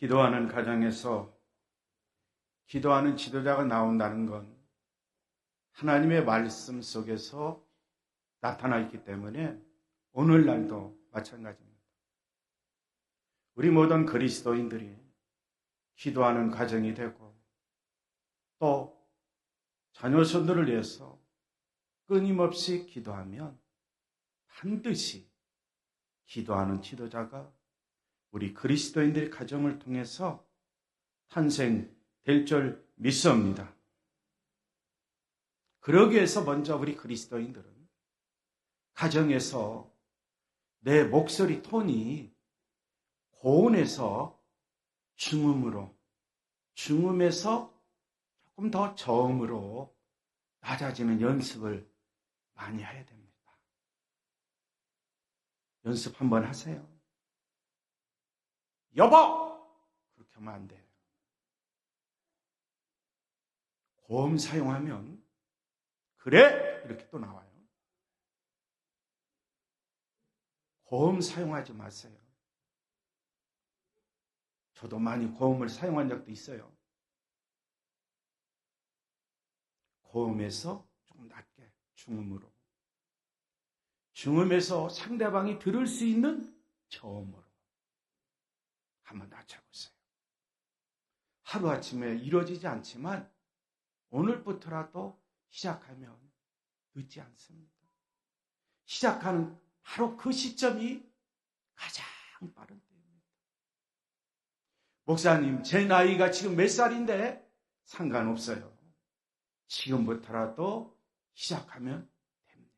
기도하는 가정에서 기도하는 지도자가 나온다는 건 하나님의 말씀 속에서 나타나 있기 때문에 오늘날도 마찬가지입니다. 우리 모든 그리스도인들이 기도하는 가정이 되고 또 자녀손들을 위해서 끊임없이 기도하면 반드시 기도하는 지도자가 우리 그리스도인들의 가정을 통해서 탄생될 줄 믿습니다. 그러기 위해서 먼저 우리 그리스도인들은 가정에서 내 목소리 톤이 고온에서 중음으로, 중음에서 조금 더 저음으로 낮아지는 연습을 많이 해야 됩니다. 연습 한번 하세요. 여보! 그렇게 하면 안 돼요. 고음 사용하면 그래! 이렇게 또 나와요. 고음 사용하지 마세요. 저도 많이 고음을 사용한 적도 있어요. 고음에서 조금 낮게, 중음으로. 중음에서 상대방이 들을 수 있는 저음으로. 한번 낮춰보세요. 하루아침에 이루어지지 않지만 오늘부터라도 시작하면 늦지 않습니다. 시작하는 바로 그 시점이 가장 빠른 때입니다. 목사님, 제 나이가 지금 몇 살인데 상관없어요. 지금부터라도 시작하면 됩니다.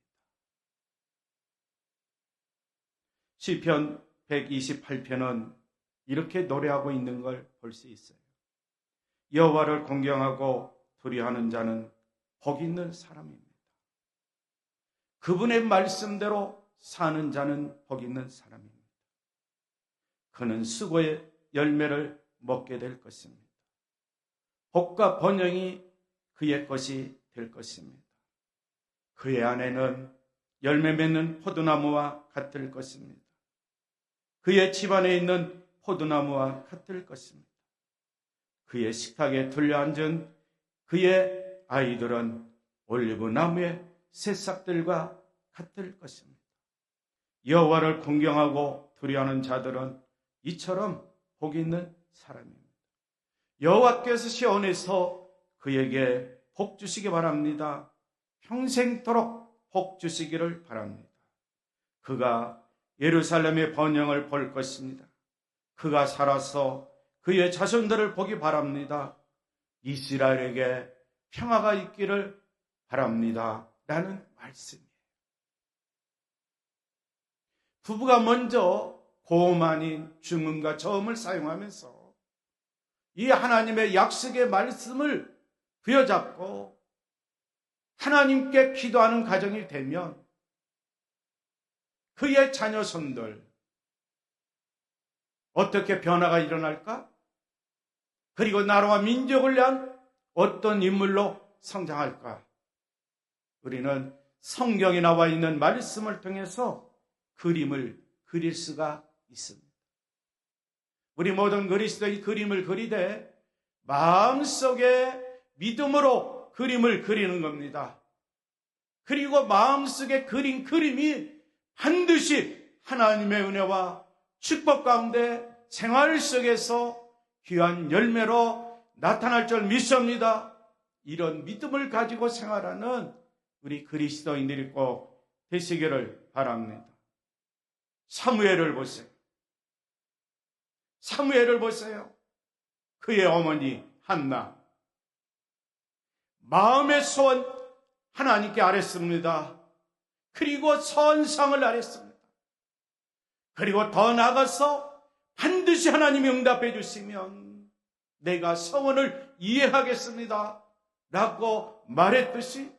시편 128편은 이렇게 노래하고 있는 걸 볼 수 있어요. 여호와를 공경하고 두려워하는 자는 복 있는 사람입니다. 그분의 말씀대로 사는 자는 복 있는 사람입니다. 그는 수고의 열매를 먹게 될 것입니다. 복과 번영이 그의 것이 될 것입니다. 그의 안에는 열매 맺는 포도나무와 같을 것입니다. 그의 집안에 있는 포도나무와 같을 것입니다. 그의 식탁에 둘러앉은 그의 아이들은 올리브나무의 새싹들과 같을 것입니다. 여호와를 공경하고 두려워하는 자들은 이처럼 복 있는 사람입니다. 여호와께서 시온에서 그에게 복 주시기 바랍니다. 평생토록 복 주시기를 바랍니다. 그가 예루살렘의 번영을 볼 것입니다. 그가 살아서 그의 자손들을 보기 바랍니다. 이스라엘에게 평화가 있기를 바랍니다. 라는 말씀이에요. 부부가 먼저 고음 아닌 중음과 저음을 사용하면서 이 하나님의 약속의 말씀을 부여잡고 하나님께 기도하는 가정이 되면 그의 자녀손들 어떻게 변화가 일어날까? 그리고 나라와 민족을 위한 어떤 인물로 성장할까? 우리는 성경에 나와 있는 말씀을 통해서 그림을 그릴 수가 있습니다. 우리 모든 그리스도의 그림을 그리되 마음속에 믿음으로 그림을 그리는 겁니다. 그리고 마음속에 그린 그림이 반드시 하나님의 은혜와 축복 가운데 생활 속에서 귀한 열매로 나타날 줄 믿습니다. 이런 믿음을 가지고 생활하는 우리 그리스도인들이 꼭 되시기를 바랍니다. 사무엘을 보세요. 사무엘을 보세요. 그의 어머니 한나. 마음의 소원 하나님께 아뢰습니다. 그리고 선상을 아뢰습니다. 그리고 더 나아가서 반드시 하나님이 응답해 주시면 내가 서원을 이해하겠습니다. 라고 말했듯이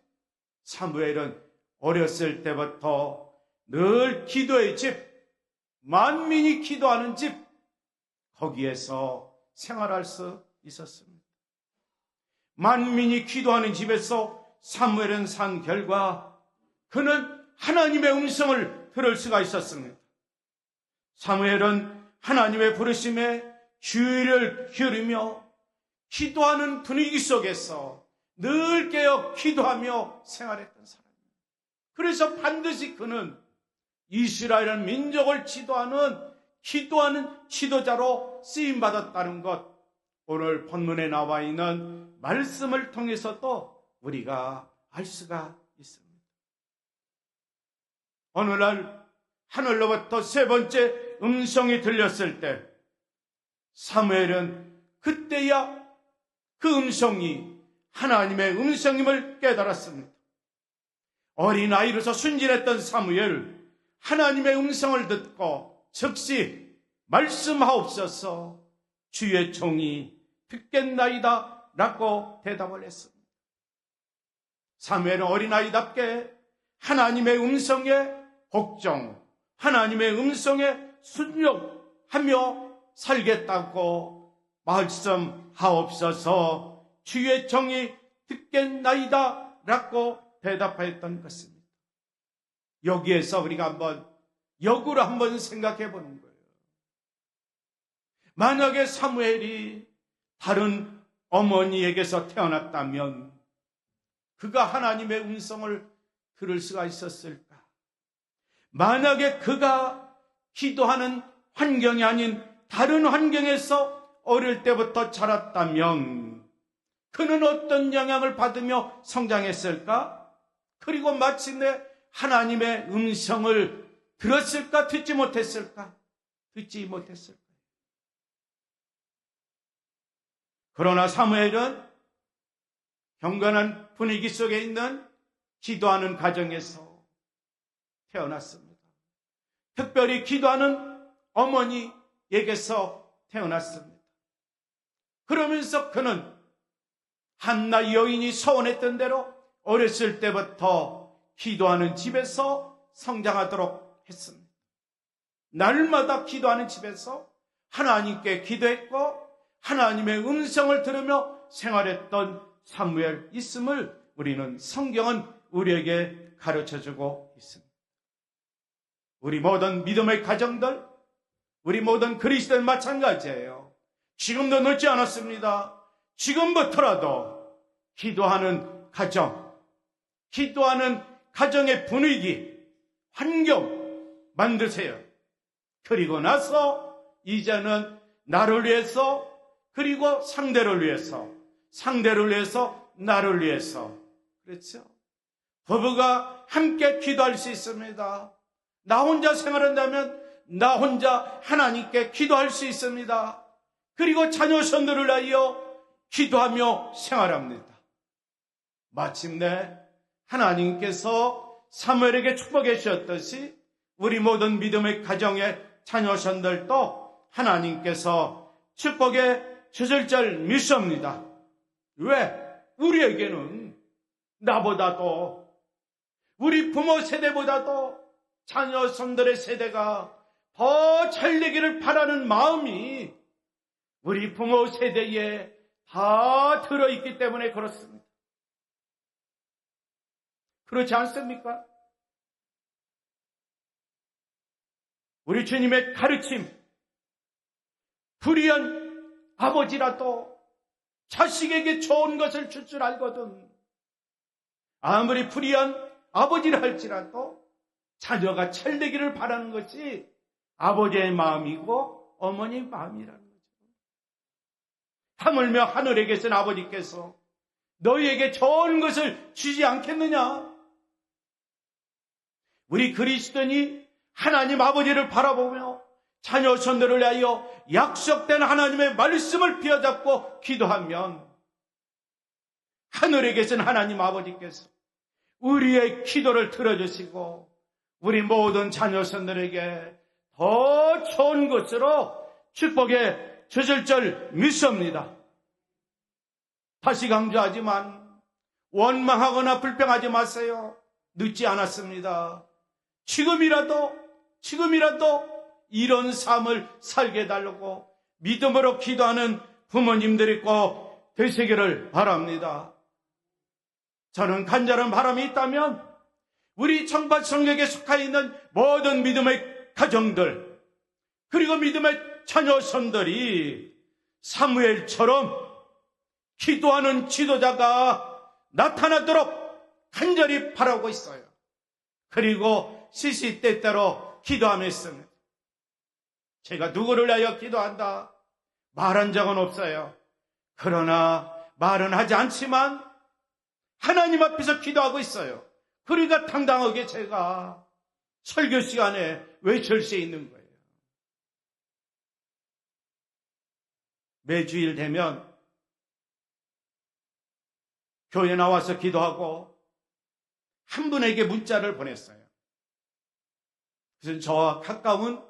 사무엘은 어렸을 때부터 늘 기도의 집, 만민이 기도하는 집, 거기에서 생활할 수 있었습니다. 만민이 기도하는 집에서 사무엘은 산 결과 그는 하나님의 음성을 들을 수가 있었습니다. 사무엘은 하나님의 부르심에 주의를 기울이며 기도하는 분위기 속에서 늘 깨어 기도하며 생활했던 사람입니다. 그래서 반드시 그는 이스라엘 민족을 기도하는 지도자로 쓰임받았다는 것, 오늘 본문에 나와 있는 말씀을 통해서도 우리가 알 수가 있습니다. 어느 날 하늘로부터 세 번째 음성이 들렸을 때 사무엘은 그때야 그 음성이 하나님의 음성임을 깨달았습니다. 어린아이로서 순진했던 사무엘, 하나님의 음성을 듣고 즉시 말씀하옵소서, 주의 종이 듣겠나이다 라고 대답을 했습니다. 사무엘은 어린아이답게 하나님의 음성에 복종, 하나님의 음성에 순종하며 살겠다고 말씀하옵소서, 주의 종이 듣겠나이다 라고 대답하였던 것입니다. 여기에서 우리가 역으로 한번 생각해 보는 거예요. 만약에 사무엘이 다른 어머니에게서 태어났다면 그가 하나님의 음성을 들을 수가 있었을까? 만약에 그가 기도하는 환경이 아닌 다른 환경에서 어릴 때부터 자랐다면 그는 어떤 영향을 받으며 성장했을까? 그리고 마침내 하나님의 음성을 들었을까? 듣지 못했을까? 듣지 못했을까? 그러나 사무엘은 경건한 분위기 속에 있는 기도하는 가정에서 태어났습니다. 특별히 기도하는 어머니에게서 태어났습니다. 그러면서 그는 한나 여인이 소원했던 대로 어렸을 때부터 기도하는 집에서 성장하도록 했습니다. 날마다 기도하는 집에서 하나님께 기도했고 하나님의 음성을 들으며 생활했던 사무엘 있음을 우리는 성경은 우리에게 가르쳐주고 있습니다. 우리 모든 믿음의 가정들, 우리 모든 그리스도인 마찬가지예요. 지금도 늦지 않았습니다. 지금부터라도 기도하는 가정, 기도하는 가정의 분위기, 환경 만드세요. 그리고 나서 이제는 나를 위해서, 그리고 상대를 위해서, 상대를 위해서, 나를 위해서. 그렇죠? 부부가 함께 기도할 수 있습니다. 나 혼자 생활한다면 나 혼자 하나님께 기도할 수 있습니다. 그리고 자녀 손들을 위하여 기도하며 생활합니다. 마침내 하나님께서 사무엘에게 축복해 주셨듯이 우리 모든 믿음의 가정의 자녀 손들도 하나님께서 축복해 주실 줄 믿습니다. 왜? 우리에게는 나보다도 우리 부모 세대보다도 자녀 손들의 세대가 더 잘 되기를 바라는 마음이 우리 부모 세대에 다 들어있기 때문에 그렇습니다. 그렇지 않습니까? 우리 주님의 가르침, 불의한 아버지라도 자식에게 좋은 것을 줄 줄 알거든. 아무리 불의한 아버지라 할지라도 자녀가 잘 되기를 바라는 것이 아버지의 마음이고 어머니의 마음이라는 거죠. 하물며 하늘에 계신 아버지께서 너희에게 좋은 것을 주지 않겠느냐? 우리 그리스도인이 하나님 아버지를 바라보며 자녀 손들을 위하여 약속된 하나님의 말씀을 비워잡고 기도하면 하늘에 계신 하나님 아버지께서 우리의 기도를 들어주시고 우리 모든 자녀 손들에게 더 좋은 것으로 축복해 주실 줄 믿습니다. 다시 강조하지만 원망하거나 불평하지 마세요. 늦지 않았습니다. 지금이라도 이런 삶을 살게 해달라고 믿음으로 기도하는 부모님들이 꼭 되시기를 바랍니다. 저는 간절한 바람이 있다면 우리 청파 성역에 속해 있는 모든 믿음의 가정들, 그리고 믿음의 자녀손들이 사무엘처럼 기도하는 지도자가 나타나도록 간절히 바라고 있어요. 그리고 시시때때로 기도하며 있습니다. 제가 누구를 위하여 기도한다 말한 적은 없어요. 그러나 말은 하지 않지만 하나님 앞에서 기도하고 있어요. 그러니까 당당하게 제가 설교 시간에 외칠 수 있는 거예요. 매주일 되면 교회 나와서 기도하고 한 분에게 문자를 보냈어요. 그것은 저와 가까운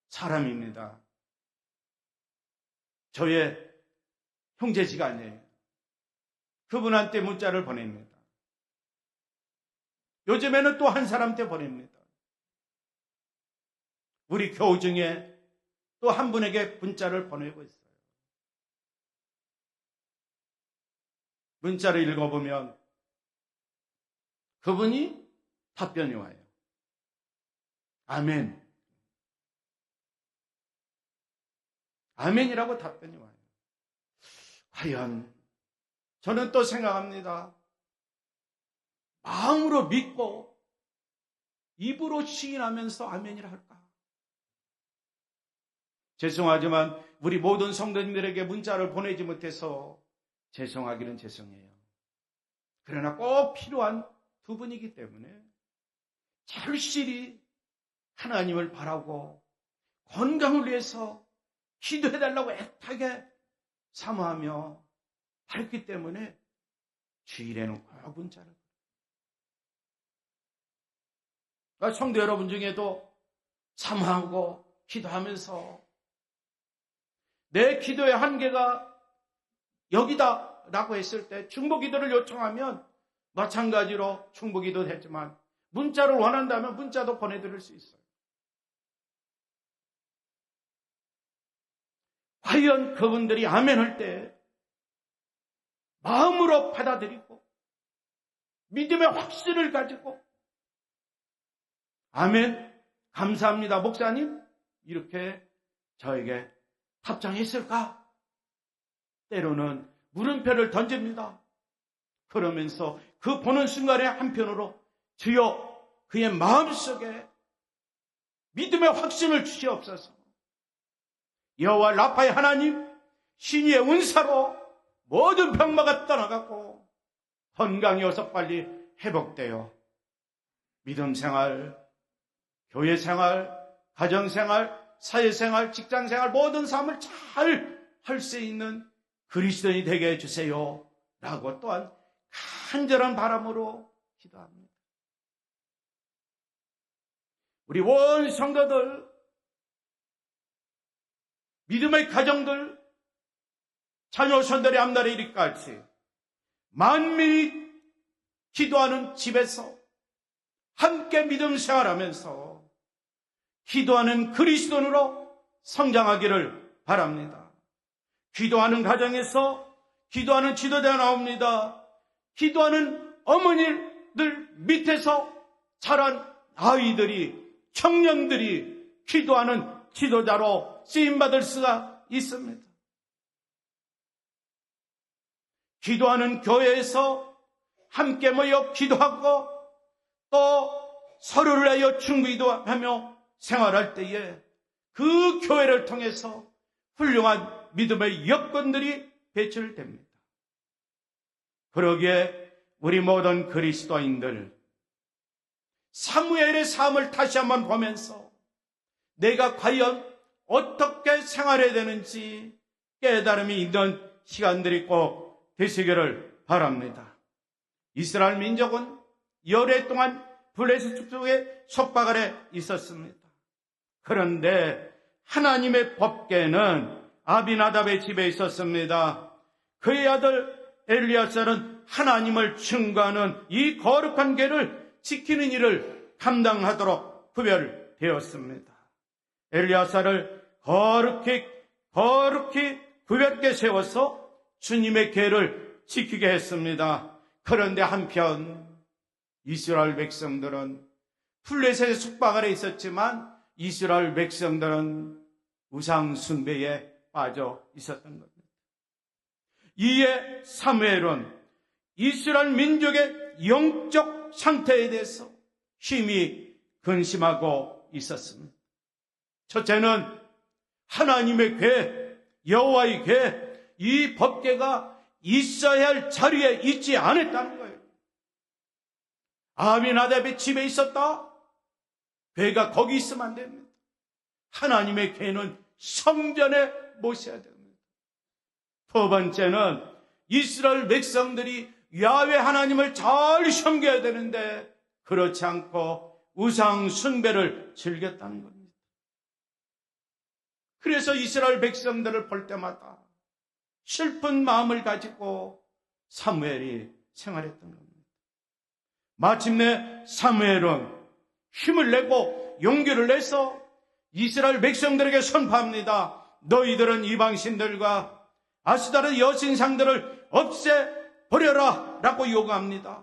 사람입니다. 저의 형제지가 아니에요. 그분한테 문자를 보냅니다. 요즘에는 또 한 사람한테 보냅니다. 우리 교우 중에 또 한 분에게 문자를 보내고 있어요. 문자를 읽어보면 그분이 답변이 와요. 아멘. 아멘이라고 답변이 와요. 과연 저는 또 생각합니다. 마음으로 믿고 입으로 시인하면서 아멘이라 할까? 죄송하지만 우리 모든 성도님들에게 문자를 보내지 못해서 죄송하기는 죄송해요. 그러나 꼭 필요한 두 분이기 때문에 절실히 하나님을 바라고 건강을 위해서 기도해달라고 애타게 사모하며 바랬기 때문에 주일에는 꼭 문자를. 성도 여러분 중에도 사모하고 기도하면서 내 기도의 한계가 여기다라고 했을 때 중보기도를 요청하면 마찬가지로 중보기도 했지만 문자를 원한다면 문자도 보내드릴 수 있어요. 과연 그분들이 아멘할 때 마음으로 받아들이고 믿음의 확신을 가지고 아멘, 감사합니다 목사님 이렇게 저에게 답장했을까? 때로는 물음표를 던집니다. 그러면서 그 보는 순간에 한편으로 주여 그의 마음속에 믿음의 확신을 주시옵소서. 여호와 라파의 하나님 신의의 은사로 모든 병마가 떠나가고 건강이 어서 빨리 회복되어 믿음 생활, 교회 생활, 가정 생활, 사회 생활, 직장 생활 모든 삶을 잘 할 수 있는 그리스도인이 되게 해주세요 라고 또한 간절한 바람으로 기도합니다. 우리 온 성도들, 믿음의 가정들, 자녀손들의 앞날에 이르기까지 만민이 기도하는 집에서 함께 믿음 생활하면서 기도하는 그리스도인으로 성장하기를 바랍니다. 기도하는 가정에서 기도하는 지도자가 나옵니다. 기도하는 어머니들 밑에서 자란 아이들이, 청년들이 기도하는 지도자로 쓰임받을 수가 있습니다. 기도하는 교회에서 함께 모여 기도하고 또 서로를 위하여 충기도하며 생활할 때에 그 교회를 통해서 훌륭한 믿음의 여건들이 배출됩니다. 그러기에 우리 모든 그리스도인들 사무엘의 삶을 다시 한번 보면서 내가 과연 어떻게 생활해야 되는지 깨달음이 있는 시간들이 꼭 되시기를 바랍니다. 이스라엘 민족은 열해 동안 블레셋 축복의 속박 아래 있었습니다. 그런데 하나님의 법궤는 아비나답의 집에 있었습니다. 그의 아들 엘리야사는 하나님을 증거하는 이 거룩한 궤를 지키는 일을 감당하도록 구별되었습니다. 엘리야사를 거룩히 구별하게 세워서 주님의 궤를 지키게 했습니다. 그런데 한편 이스라엘 백성들은 블레셋의 숙박 아래 있었지만 이스라엘 백성들은 우상 숭배에 빠져 있었던 겁니다. 이에 사무엘은 이스라엘 민족의 영적 상태에 대해서 심히 근심하고 있었습니다. 첫째는 하나님의 궤, 여호와의 궤, 이 법궤가 있어야 할 자리에 있지 않았다는 거예요. 아비나답의 집에 있었다? 궤가 거기 있으면 안 됩니다. 하나님의 궤는 성전에 모셔야 됩니다. 두 번째는 이스라엘 백성들이 야훼 하나님을 잘 섬겨야 되는데 그렇지 않고 우상 숭배를 즐겼다는 겁니다. 그래서 이스라엘 백성들을 볼 때마다 슬픈 마음을 가지고 사무엘이 생활했던 겁니다. 마침내 사무엘은 힘을 내고 용기를 내서 이스라엘 백성들에게 선포합니다. 너희들은 이방신들과 아스다르 여신상들을 없애버려라 라고 요구합니다.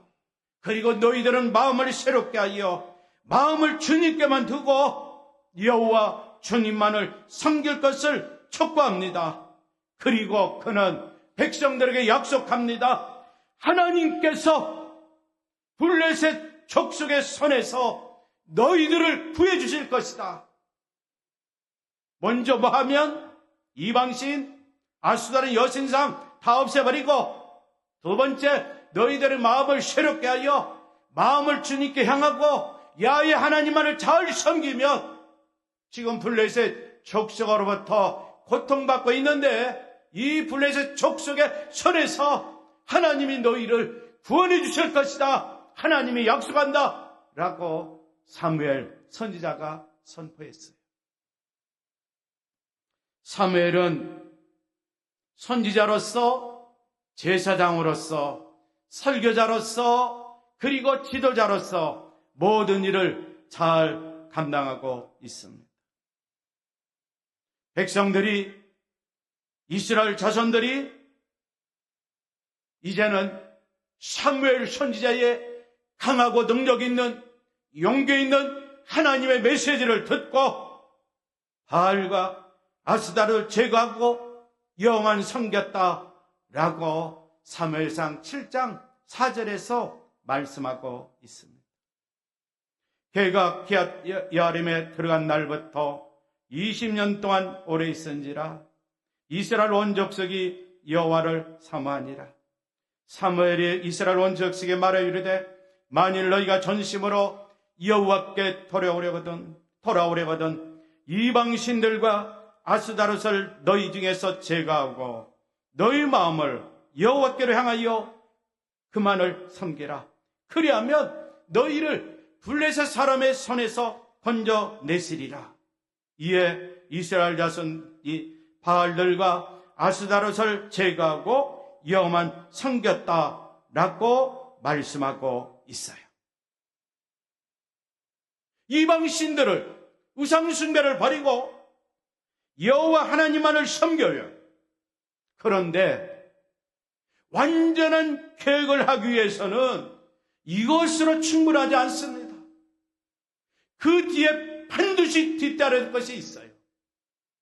그리고 너희들은 마음을 새롭게 하여 마음을 주님께만 두고 여호와 주님만을 섬길 것을 촉구합니다. 그리고 그는 백성들에게 약속합니다. 하나님께서 블레셋 족속의 손에서 너희들을 구해주실 것이다. 먼저 뭐 하면? 이방신, 아스다르 여신상 다 없애버리고, 두 번째, 너희들의 마음을 새롭게 하여 마음을 주님께 향하고 야훼 하나님만을 잘 섬기면 지금 블레셋 족속으로부터 고통받고 있는데 이 블레셋 족속의 손에서 하나님이 너희를 구원해 주실 것이다. 하나님이 약속한다. 라고 사무엘 선지자가 선포했어요. 사무엘은 선지자로서, 제사장으로서, 설교자로서, 그리고 지도자로서 모든 일을 잘 감당하고 있습니다. 백성들이, 이스라엘 자손들이 이제는 사무엘 선지자의 강하고 능력 있는, 용기 있는 하나님의 메시지를 듣고 바알과 아스다를 제거하고 여호와만 섬겼다라고 사무엘상 7장 4절에서 말씀하고 있습니다. 걔가 기앗 여아림에 들어간 날부터 20년 동안 오래 있은지라 이스라엘 온 족속이 여호와를 사모하니라. 사무엘이 이스라엘 온 족속에 말하여 이르되 만일 너희가 전심으로 여호와께 돌아오려거든 이방신들과 아스다롯을 너희 중에서 제거하고 너희 마음을 여호와께로 향하여 그만을 섬기라. 그리하면 너희를 블레셋 사람의 손에서 건져내시리라. 이에 이스라엘 자손이 바알들과 아스다롯을 제거하고 여호와만 섬겼다라고 말씀하고 있어요. 이방신들을, 우상숭배를 버리고 여호와 하나님만을 섬겨요. 그런데 완전한 개혁을 하기 위해서는 이것으로 충분하지 않습니다. 그 뒤에 반드시 뒤따를 것이 있어요.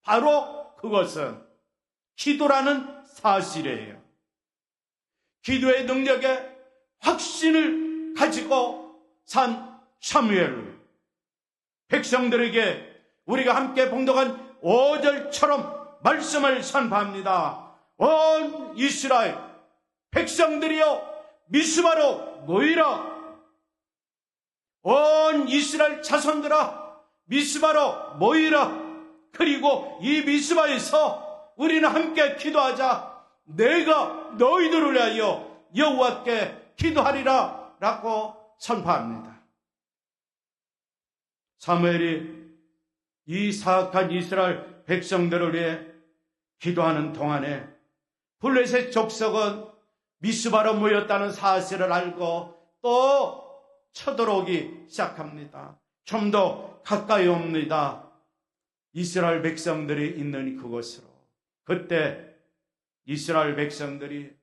바로 그것은 기도라는 사실이에요. 기도의 능력에 확신을 가지고 산 사무엘, 백성들에게 우리가 함께 봉독한 5절처럼 말씀을 선포합니다. 온 이스라엘 백성들이여 미스바로 모이라. 온 이스라엘 자손들아 미스바로 모이라. 그리고 이 미스바에서 우리는 함께 기도하자. 내가 너희들을 위하여 여호와께 기도하리라 라고 선포합니다. 사무엘이 이 사악한 이스라엘 백성들을 위해 기도하는 동안에 블레셋 족속은 미스바로 모였다는 사실을 알고 또 쳐들어오기 시작합니다. 좀 더 가까이 옵니다. 이스라엘 백성들이 있는 그곳으로. 그때 이스라엘 백성들이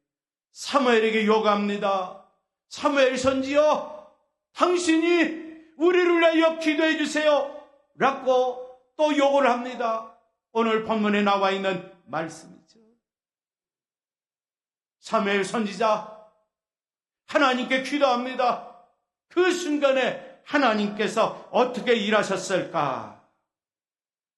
사무엘에게 요구합니다. 사무엘 선지여, 당신이 우리를 위하여 기도해 주세요 라고 또 요구를 합니다. 오늘 본문에 나와 있는 말씀이죠. 사무엘 선지자 하나님께 기도합니다. 그 순간에 하나님께서 어떻게 일하셨을까?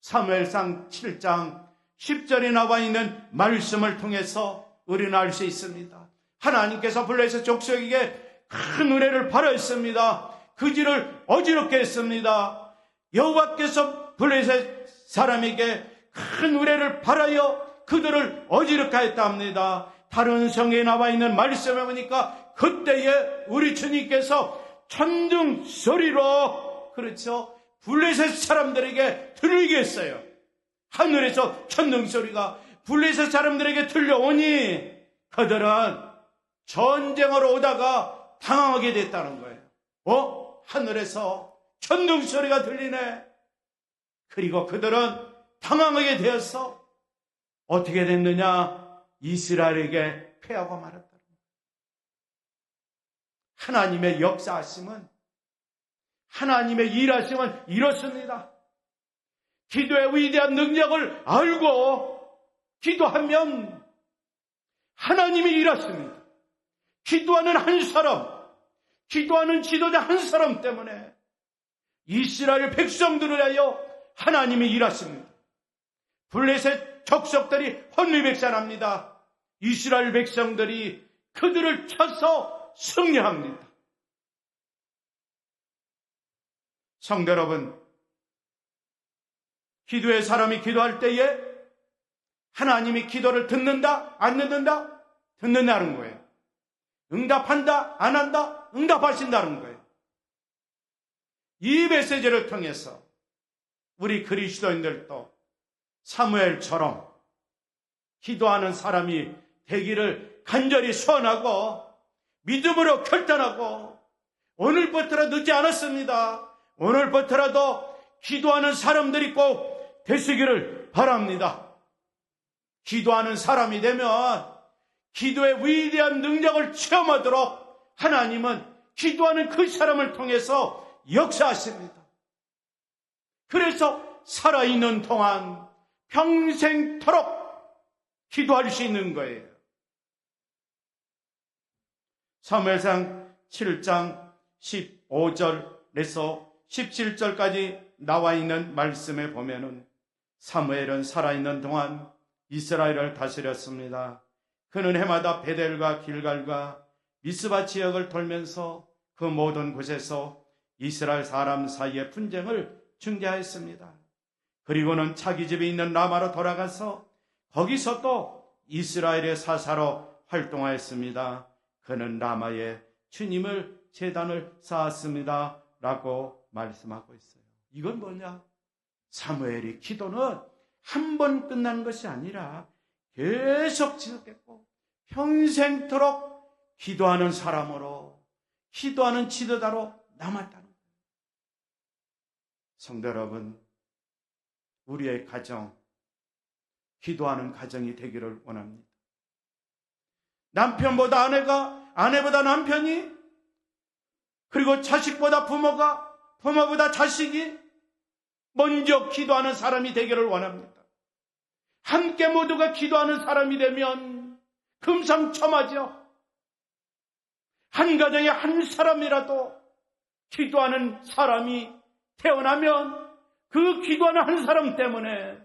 사무엘상 7장 10절에 나와 있는 말씀을 통해서 우리는 알 수 있습니다. 하나님께서 블레셋 족속에게 큰 은혜를 발하였습니다. 그지를 어지럽게 했습니다. 여호와께서 블레셋 사람에게 큰 은혜를 발하여 그들을 어지럽게 했다 합니다. 다른 성경에 나와 있는 말씀에 보니까 그때에 우리 주님께서 천둥 소리로, 그렇죠, 블레셋 사람들에게 들리게 했어요. 하늘에서 천둥 소리가 블레셋 사람들에게 들려오니 그들은 전쟁으로 오다가 당황하게 됐다는 거예요. 하늘에서 천둥 소리가 들리네. 그리고 그들은 당황하게 되어서 어떻게 됐느냐? 이스라엘에게 패하고 말았다. 하나님의 역사하심은, 하나님의 일하심은 이렇습니다. 기도의 위대한 능력을 알고 기도하면 하나님이 일하십니다. 기도하는 한 사람, 기도하는 지도자 한 사람 때문에 이스라엘 백성들을 위하여 하나님이 일하십니다. 블레셋 족속들이 혼미백산합니다. 이스라엘 백성들이 그들을 쳐서 승리합니다. 성도 여러분, 기도의 사람이 기도할 때에 하나님이 기도를 듣는다? 안 듣는다? 듣는다는 거예요. 응답한다? 안 한다? 응답하신다는 거예요. 이 메시지를 통해서 우리 그리스도인들도 사무엘처럼 기도하는 사람이 되기를 간절히 소원하고 믿음으로 결단하고, 오늘부터라도 늦지 않았습니다. 오늘부터라도 기도하는 사람들이 꼭 되시기를 바랍니다. 기도하는 사람이 되면 기도의 위대한 능력을 체험하도록 하나님은 기도하는 그 사람을 통해서 역사하십니다. 그래서 살아있는 동안 평생토록 기도할 수 있는 거예요. 사무엘상 7장 15절에서 17절까지 나와 있는 말씀에 보면은 사무엘은 살아있는 동안 이스라엘을 다스렸습니다. 그는 해마다 베델과 길갈과 미스바 지역을 돌면서 그 모든 곳에서 이스라엘 사람 사이의 분쟁을 중재하였습니다. 그리고는 자기 집에 있는 라마로 돌아가서 거기서 또 이스라엘의 사사로 활동하였습니다. 그는 라마에 주님을 제단을 쌓았습니다. 라고 말씀하고 있어요. 이건 뭐냐? 사무엘의 기도는 한 번 끝난 것이 아니라 계속 지속했고 평생토록 기도하는 사람으로, 기도하는 지도자로 남았다는 거예요. 성도 여러분, 우리의 가정, 기도하는 가정이 되기를 원합니다. 남편보다 아내가, 아내보다 남편이, 그리고 자식보다 부모가, 부모보다 자식이 먼저 기도하는 사람이 되기를 원합니다. 함께 모두가 기도하는 사람이 되면 금상첨화죠. 한 가정에 한 사람이라도 기도하는 사람이 태어나면 그 기도하는 한 사람 때문에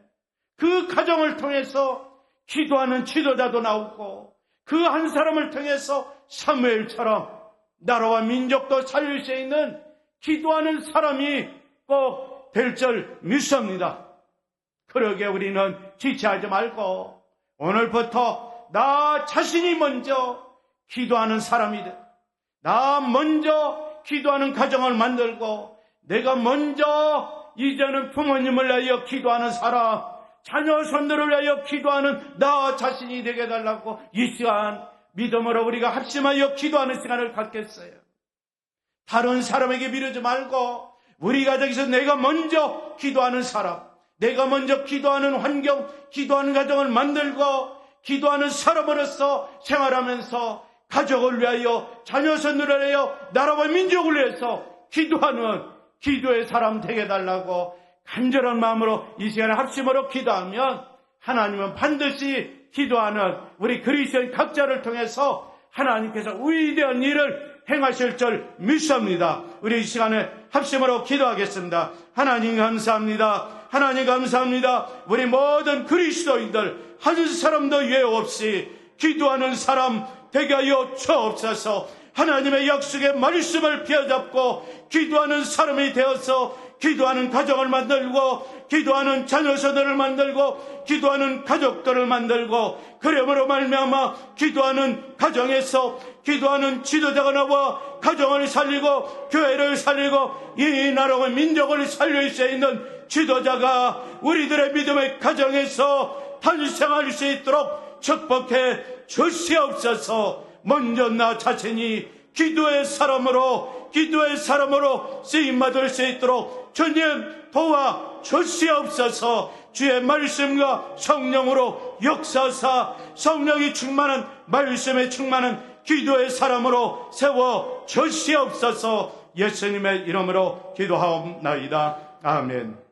그 가정을 통해서 기도하는 지도자도 나오고, 그 한 사람을 통해서 사무엘처럼 나라와 민족도 살릴 수 있는 기도하는 사람이 꼭 될 줄 믿습니다. 그러게 우리는 지체하지 말고 오늘부터 나 자신이 먼저 기도하는 사람이 돼. 나 먼저 기도하는 가정을 만들고, 내가 먼저 이제는 부모님을 위하여 기도하는 사람, 자녀 손들을 위하여 기도하는 나 자신이 되게 해달라고 이 시간 믿음으로 우리가 합심하여 기도하는 시간을 갖겠어요. 다른 사람에게 미루지 말고 우리 가정에서 내가 먼저 기도하는 사람, 내가 먼저 기도하는 환경, 기도하는 가정을 만들고 기도하는 사람으로서 생활하면서 가족을 위하여, 자녀 손들을 위하여, 나라와 민족을 위해서 기도하는 기도의 사람 되게 해달라고 간절한 마음으로 이 시간에 합심으로 기도하면 하나님은 반드시 기도하는 우리 그리스도인 각자를 통해서 하나님께서 위대한 일을 행하실 줄 믿습니다. 우리 이 시간에 합심으로 기도하겠습니다. 하나님 감사합니다. 하나님 감사합니다. 우리 모든 그리스도인들 한 사람도 예외 없이 기도하는 사람 되게 하여 주옵소서. 하나님의 약속의 말씀을 비워잡고 기도하는 사람이 되어서 기도하는 가정을 만들고 기도하는 자녀들을 만들고 기도하는 가족들을 만들고 그러므로 말미암아 기도하는 가정에서 기도하는 지도자가 나와 가정을 살리고 교회를 살리고 이 나라와 민족을 살릴 수 있는 지도자가 우리들의 믿음의 가정에서 탄생할 수 있도록 축복해 주시옵소서. 먼저 나 자신이 기도의 사람으로 쓰임받을 수 있도록 주님 도와 주시옵소서. 주의 말씀과 성령으로 역사사 성령이 충만한 말씀에 충만한 기도의 사람으로 세워 주시옵소서. 예수님의 이름으로 기도하옵나이다. 아멘.